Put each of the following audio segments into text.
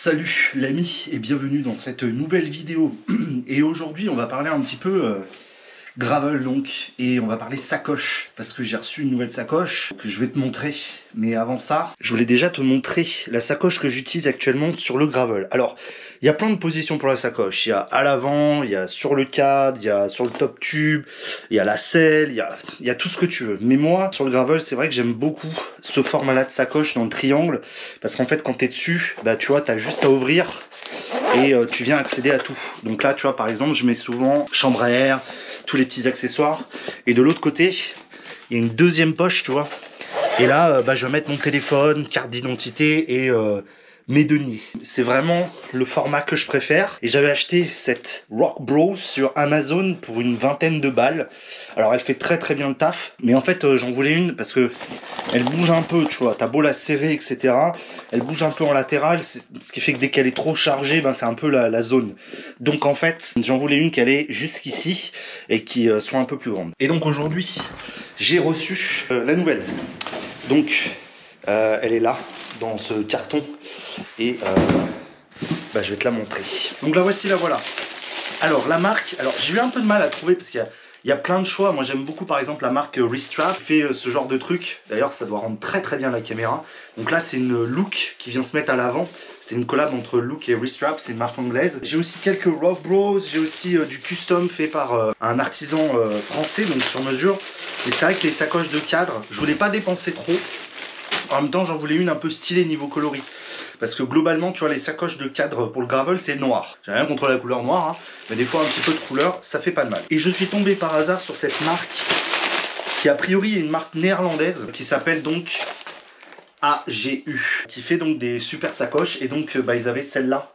Salut l'ami et bienvenue dans cette nouvelle vidéo. Et aujourd'hui on va parler un petit peu gravel donc, et on va parler sacoche parce que j'ai reçu une nouvelle sacoche que je vais te montrer. Mais avant ça, je voulais déjà te montrer la sacoche que j'utilise actuellement sur le gravel. Alors, il y a plein de positions pour la sacoche. Il y a à l'avant, il y a sur le cadre, il y a sur le top tube, il y a la selle, il y a tout ce que tu veux. Mais moi, sur le gravel, c'est vrai que j'aime beaucoup ce format-là de sacoche dans le triangle parce qu'en fait, quand tu es dessus, bah tu vois, tu as juste à ouvrir et tu viens accéder à tout. Donc là, tu vois, par exemple, je mets souvent chambre à air, tous les petits accessoires. Et de l'autre côté, il y a une deuxième poche, tu vois. Et là, je vais mettre mon téléphone, carte d'identité et mes deniers. C'est vraiment le format que je préfère. Et j'avais acheté cette Rock Bros sur Amazon pour une vingtaine de balles. Alors elle fait très très bien le taf. Mais en fait, j'en voulais une parce que elle bouge un peu, tu vois. T'as beau la serrer, etc. Elle bouge un peu en latéral. Ce qui fait que dès qu'elle est trop chargée, ben, c'est un peu la zone. Donc en fait, j'en voulais une qui allait jusqu'ici et qui soit un peu plus grande. Et donc aujourd'hui, j'ai reçu la nouvelle. Donc, elle est là, dans ce carton, et je vais te la montrer. Donc la voici, la voilà. Alors, la marque, j'ai eu un peu de mal à trouver, parce qu'il y a plein de choix. Moi, j'aime beaucoup, par exemple, la marque Restrap, qui fait ce genre de truc. D'ailleurs, ça doit rendre très très bien la caméra. Donc là, c'est une Look qui vient se mettre à l'avant. C'est une collab entre Look et Restrap, c'est une marque anglaise. J'ai aussi quelques Rock Bros, j'ai aussi du custom fait par un artisan français, donc sur mesure. Et c'est vrai que les sacoches de cadre, je voulais pas dépenser trop. En même temps, j'en voulais une un peu stylée niveau coloris. Parce que globalement, tu vois, les sacoches de cadre pour le gravel, c'est noir. J'ai rien contre la couleur noire, hein, mais des fois un petit peu de couleur, ça fait pas de mal. Et je suis tombé par hasard sur cette marque, qui a priori est une marque néerlandaise, qui s'appelle donc AGU, qui fait donc des super sacoches. Et donc, ils avaient celle-là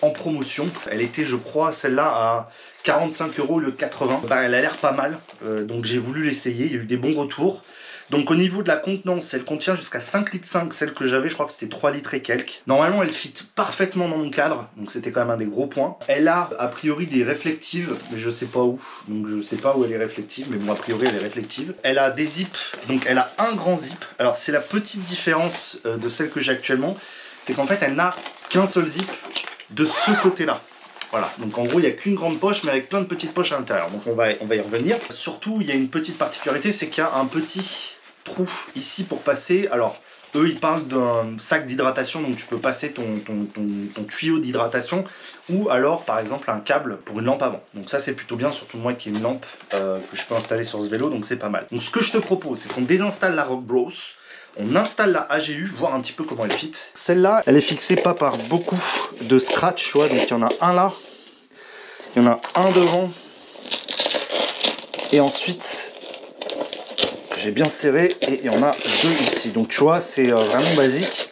en promotion. Elle était, je crois, celle-là à 45 € au lieu de 80. Elle a l'air pas mal, donc j'ai voulu l'essayer. Il y a eu des bons retours. Donc au niveau de la contenance, elle contient jusqu'à 5,5 litres. Celle que j'avais, je crois que c'était 3 litres et quelques. Normalement, elle fit parfaitement dans mon cadre, donc c'était quand même un des gros points. Elle a a priori des réflectives, mais je sais pas où. Donc je sais pas où elle est réflective, mais bon, a priori elle est réflective. Elle a des zips, donc elle a un grand zip. Alors c'est la petite différence de celle que j'ai actuellement, c'est qu'en fait elle n'a qu'un seul zip de ce côté-là. Voilà, donc en gros il n'y a qu'une grande poche mais avec plein de petites poches à l'intérieur, donc on va y revenir. Surtout il y a une petite particularité, c'est qu'il y a un petit trou ici pour passer. Alors eux ils parlent d'un sac d'hydratation, donc tu peux passer ton tuyau d'hydratation, ou alors par exemple un câble pour une lampe avant. Donc ça c'est plutôt bien, surtout moi qui ai une lampe que je peux installer sur ce vélo, donc c'est pas mal. Donc ce que je te propose, c'est qu'on désinstalle la Rock Bros, on installe la AGU, voir un petit peu comment elle fit. Celle-là, elle est fixée pas par beaucoup de scratch, tu vois, donc il y en a un là, il y en a un devant, et ensuite, j'ai bien serré, et il y en a deux ici. Donc tu vois, c'est vraiment basique.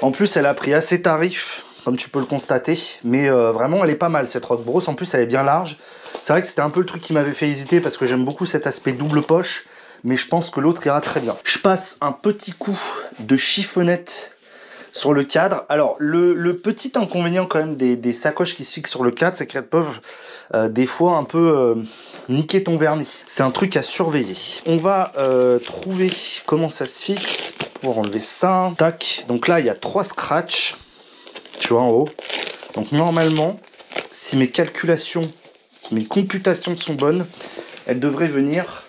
En plus, elle a pris assez tarif, comme tu peux le constater, mais vraiment, elle est pas mal cette Rock Bros. En plus, elle est bien large. C'est vrai que c'était un peu le truc qui m'avait fait hésiter, parce que j'aime beaucoup cet aspect double poche, mais je pense que l'autre ira très bien. Je passe un petit coup de chiffonnette sur le cadre. Alors le petit inconvénient quand même des sacoches qui se fixent sur le cadre, c'est qu'elles peuvent des fois un peu niquer ton vernis. C'est un truc à surveiller. On va trouver comment ça se fixe pour pouvoir enlever ça. Tac. Donc là il y a 3 scratchs, tu vois, en haut. Donc normalement, si mes calculations, mes computations sont bonnes, elles devraient venir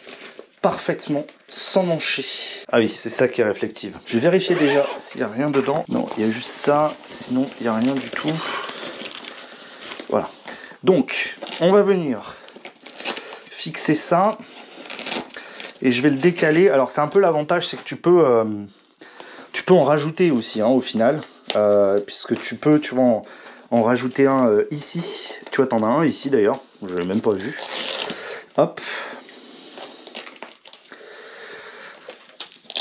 parfaitement sans mancher. Ah oui, c'est ça qui est réflective. Je vais vérifier déjà s'il n'y a rien dedans. Non, il y a juste ça, sinon il n'y a rien du tout. Voilà. Donc, on va venir fixer ça et je vais le décaler. Alors c'est un peu l'avantage, c'est que tu peux en rajouter aussi, hein, au final, puisque tu peux, tu vois, en rajouter un ici. Tu vois, t'en as un ici d'ailleurs, je l'ai même pas vu. Hop.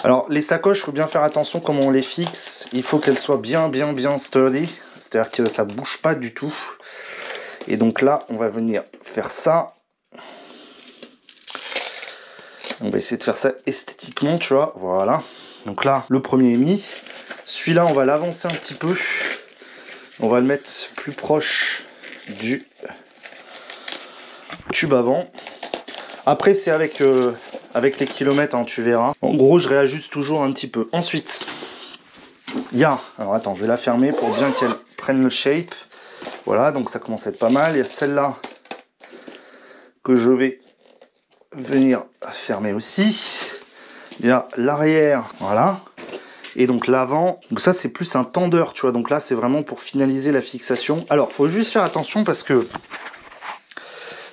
Alors les sacoches, il faut bien faire attention comment on les fixe. Il faut qu'elles soient bien sturdy, c'est-à-dire que ça bouge pas du tout. Et donc là, on va venir faire ça. On va essayer de faire ça esthétiquement, tu vois. Voilà. Donc là, le premier est mis. Celui-là, on va l'avancer un petit peu. On va le mettre plus proche du tube avant. Après, c'est avec les kilomètres, hein, tu verras. En gros, je réajuste toujours un petit peu. Ensuite, il y a... Alors attends, je vais la fermer pour bien qu'elle prenne le shape. Voilà, donc ça commence à être pas mal. Il y a celle-là que je vais venir fermer aussi. Il y a l'arrière, voilà. Et donc l'avant, donc ça c'est plus un tendeur, tu vois. Donc là c'est vraiment pour finaliser la fixation. Alors, faut juste faire attention parce que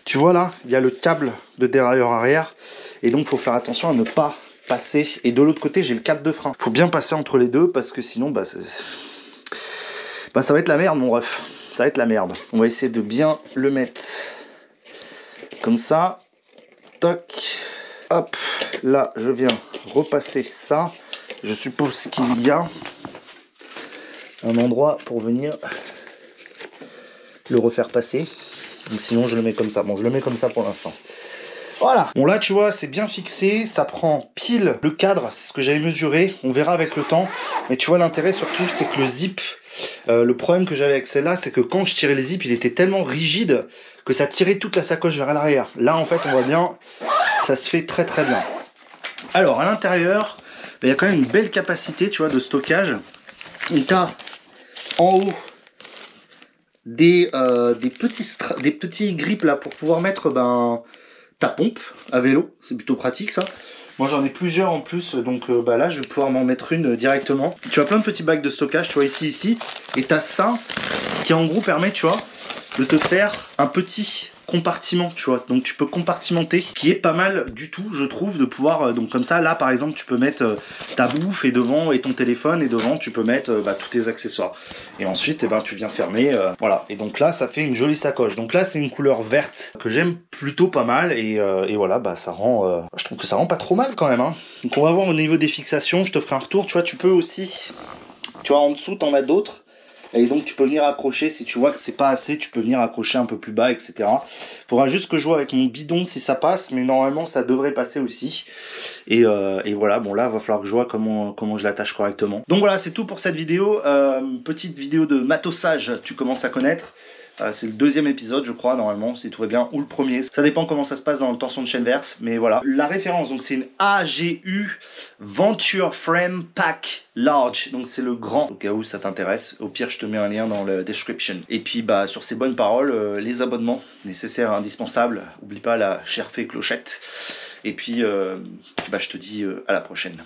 tu vois là, il y a le câble de dérailleur arrière. Et donc, il faut faire attention à ne pas passer. Et de l'autre côté, j'ai le câble de frein. Il faut bien passer entre les deux parce que sinon, ça va être la merde, mon ref. Ça va être la merde. On va essayer de bien le mettre comme ça. Toc. Hop. Là, je viens repasser ça. Je suppose qu'il y a un endroit pour venir le refaire passer. Donc, sinon, je le mets comme ça. Bon, je le mets comme ça pour l'instant. Voilà. Bon, là, tu vois, c'est bien fixé. Ça prend pile le cadre. C'est ce que j'avais mesuré. On verra avec le temps. Mais tu vois, l'intérêt surtout, c'est que le zip... le problème que j'avais avec celle-là, c'est que quand je tirais les zips, il était tellement rigide que ça tirait toute la sacoche vers l'arrière. Là, en fait, on voit bien, ça se fait très très bien. Alors, à l'intérieur, il y a quand même une belle capacité, tu vois, de stockage. Et tu as en haut des petits grips là pour pouvoir mettre ta pompe à vélo. C'est plutôt pratique ça. Moi j'en ai plusieurs en plus, donc là je vais pouvoir m'en mettre une directement. Tu as plein de petits bacs de stockage, tu vois ici, et tu as ça qui en gros permet, tu vois, de te faire un petit compartiment, tu vois. Donc tu peux compartimenter, qui est pas mal du tout, je trouve, de pouvoir, donc comme ça, là par exemple, tu peux mettre ta bouffe et devant, et ton téléphone, et devant, tu peux mettre tous tes accessoires. Et ensuite, tu viens fermer, voilà. Et donc là, ça fait une jolie sacoche. Donc là, c'est une couleur verte que j'aime plutôt pas mal, et voilà, ça rend, je trouve que ça rend pas trop mal quand même, hein. Donc on va voir au niveau des fixations, je te ferai un retour, tu vois, tu peux aussi, tu vois, en dessous, t'en as d'autres. Et donc tu peux venir accrocher, si tu vois que c'est pas assez, tu peux venir accrocher un peu plus bas, etc. Il faudra juste que je vois avec mon bidon si ça passe, mais normalement ça devrait passer aussi. Et voilà, bon là il va falloir que je vois comment je l'attache correctement. Donc voilà, c'est tout pour cette vidéo. Petite vidéo de matosage, tu commences à connaître. C'est le deuxième épisode je crois normalement si tout va bien, ou le premier, ça dépend comment ça se passe dans le tension de chaîne verse, mais voilà. La référence donc c'est une AGU Venture Frame Pack Large, donc c'est le grand, au cas où ça t'intéresse. Au pire je te mets un lien dans le description. Et puis sur ces bonnes paroles, les abonnements nécessaires et indispensables, oublie pas la chère fée clochette. Et puis je te dis à la prochaine.